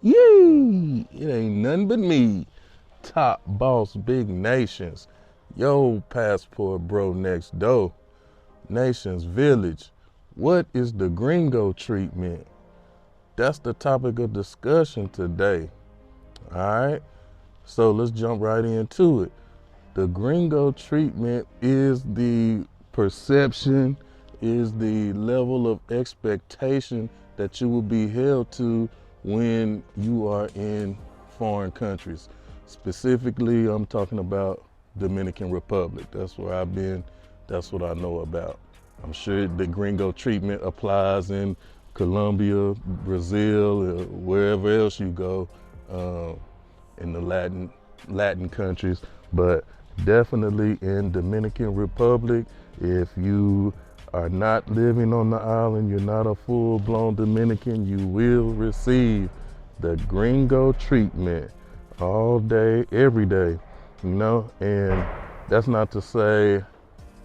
Yee! It ain't nothing but me. Top boss, big nations. Yo, passport bro next door. Nations village. What is the gringo treatment? That's the topic of discussion today. Alright? So let's jump right into it. The gringo treatment is the perception, is the level of expectation that you will be held to when you are in foreign countries. Specifically, I'm talking about Dominican Republic. That's where I've been. That's what I know about. I'm sure the gringo treatment applies in Colombia, Brazil, wherever else you go, in the Latin countries, but definitely in Dominican Republic. If you are not living on the island, you're not a full-blown Dominican, you will receive the gringo treatment all day, every day, and that's not to say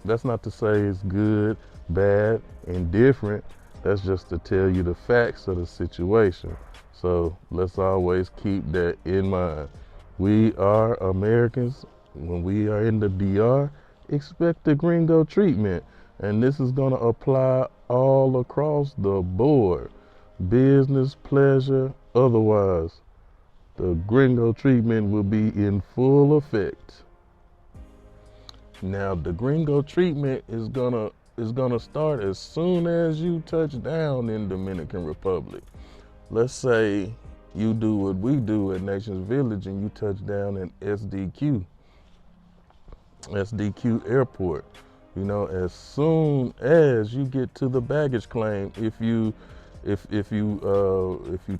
it's good, bad, indifferent. That's just to tell you the facts of the situation. So let's always keep that in mind. We are Americans. When we are in the DR, expect the gringo treatment. And this is going to apply all across the board. Business, pleasure, otherwise. The gringo treatment will be in full effect. Now, the gringo treatment is gonna start as soon as you touch down in Dominican Republic. Let's say you do what we do at Nations Village and you touch down in SDQ Airport. As soon as you get to the baggage claim, if you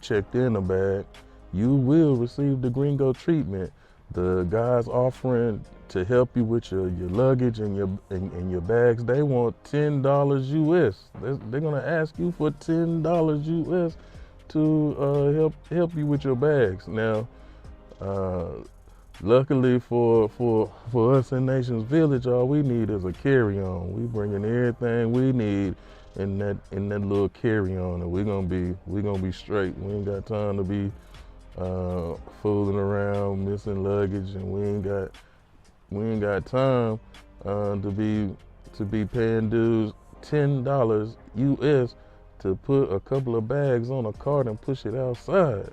checked in a bag, you will receive the gringo treatment. The guys offering to help you with your luggage and your bags, they want $10 US. They're gonna ask you for $10 US to help you with your bags. Now, luckily for us in Nations Village, all we need is a carry-on. We bringing everything we need in that little carry-on, and we're gonna be straight. We ain't got time to be fooling around, missing luggage, and we ain't got time to be paying dudes $10 US to put a couple of bags on a cart and push it outside.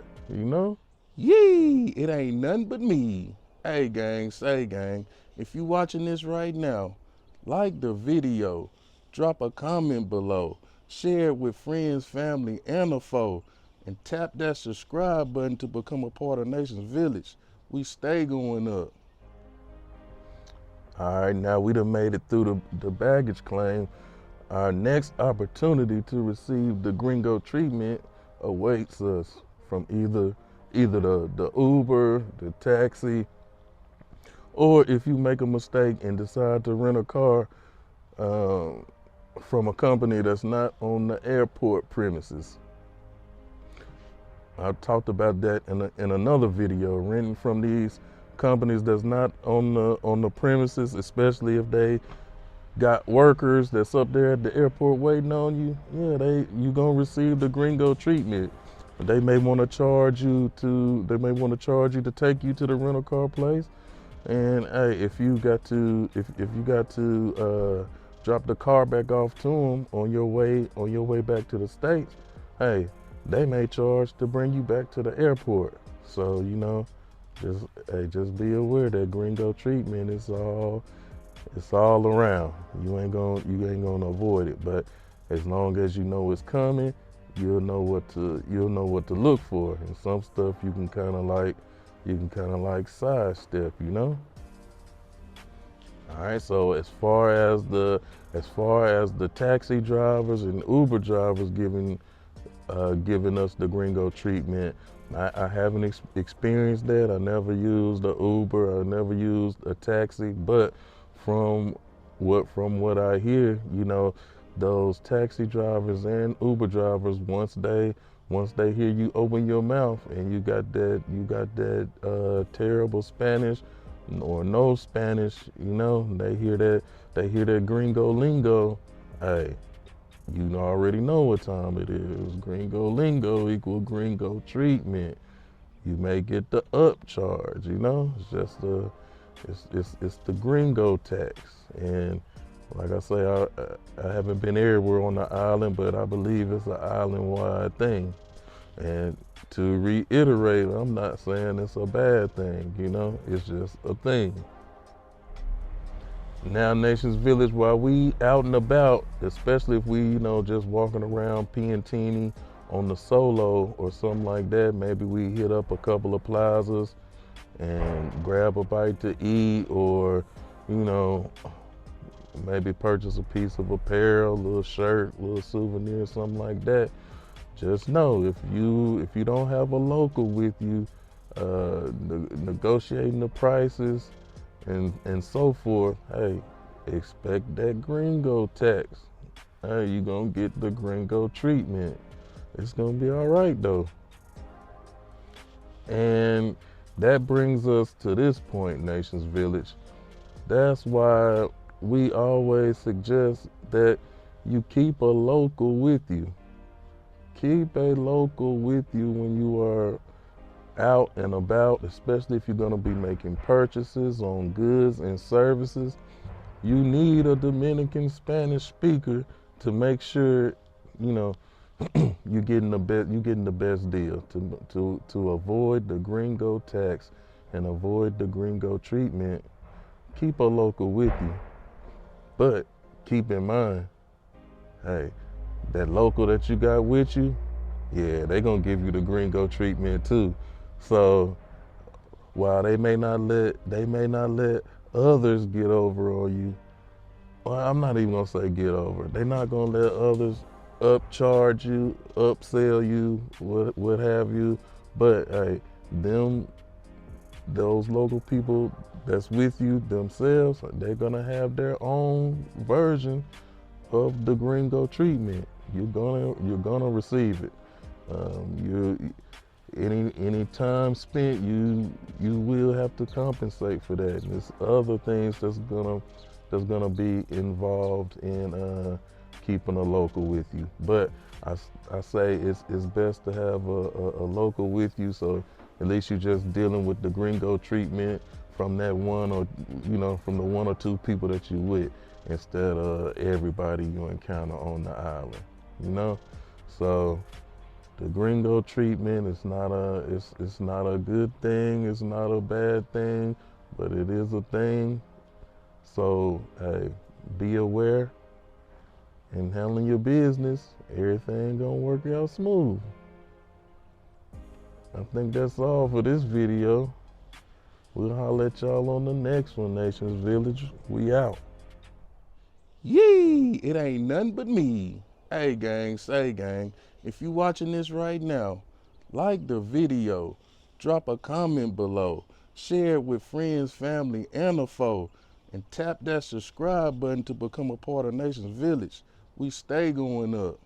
Yee! It ain't nothing but me. Hey gang, say gang, if you watching this right now, like the video, drop a comment below, share it with friends, family, and a foe, and tap that subscribe button to become a part of Nations Village. We stay going up. All right, now we done made it through the baggage claim. Our next opportunity to receive the gringo treatment awaits us from either the Uber, the taxi, or if you make a mistake and decide to rent a car from a company that's not on the airport premises. I talked about that in another video, renting from these companies that's not on the premises, especially if they got workers that's up there at the airport waiting on you. Yeah, you gonna receive the gringo treatment. They may want to charge you to take you to the rental car place. And hey, if you got to drop the car back off to them on your way back to the States, hey, they may charge to bring you back to the airport. So just be aware that gringo treatment is all around. You ain't gonna avoid it, but as long as you know it's coming, you'll know what to look for. And some stuff you can kind of like sidestep, All right, so as far as the taxi drivers and Uber drivers giving us the gringo treatment, I haven't experienced that. I never used a Uber. I never used a taxi. But from what I hear, those taxi drivers and Uber drivers, once they hear you open your mouth and you got that terrible Spanish or no Spanish, they hear that gringo lingo. Hey, you already know what time it is. Gringo lingo equal gringo treatment. You may get the upcharge, you know? It's just it's the gringo tax. And like I say, I haven't been everywhere on the island, but I believe it's an island-wide thing. And to reiterate, I'm not saying it's a bad thing, you know? It's just a thing. Now, Nations Village, while we out and about, especially if we, you know, just walking around Piantini on the solo or something like that, maybe we hit up a couple of plazas and grab a bite to eat, or, you know, maybe purchase a piece of apparel, a little shirt, a little souvenir, something like that. Just know, if you don't have a local with you, negotiating the prices and so forth, hey, expect that gringo tax. Hey, you gonna get the gringo treatment. It's gonna be all right though. And that brings us to this point, Nations Village. That's why we always suggest that you keep a local with you. Keep a local with you when you are out and about, especially if you're going to be making purchases on goods and services. You need a Dominican Spanish speaker to make sure, you know, you're getting the best deal to avoid the gringo tax and avoid the gringo treatment. Keep a local with you, but keep in mind, hey, that local that you got with you, yeah, they gonna give you the gringo treatment too. So while they may not let others get over on you, well, I'm not even gonna say get over. They're not gonna let others upcharge you, upsell you, what have you. But hey, those local people that's with you themselves, they're gonna have their own version of the gringo treatment. You're gonna receive it. Any time spent, you will have to compensate for that. And there's other things that's gonna be involved in keeping a local with you. But I say it's best to have a local with you, so at least you're just dealing with the gringo treatment from that one, or you know, from the one or two people that you with, instead of everybody you encounter on the island, you know? So the gringo treatment is not a good thing, it's not a bad thing, but it is a thing. So hey, be aware and handling your business, everything gonna work out smooth. I think that's all for this video. We'll holler at y'all on the next one, Nations Village. We out. Yee! It ain't nothing but me. Hey gang, say gang, if you watching this right now, like the video, drop a comment below, share it with friends, family, and a foe, and tap that subscribe button to become a part of Nations Village. We stay going up.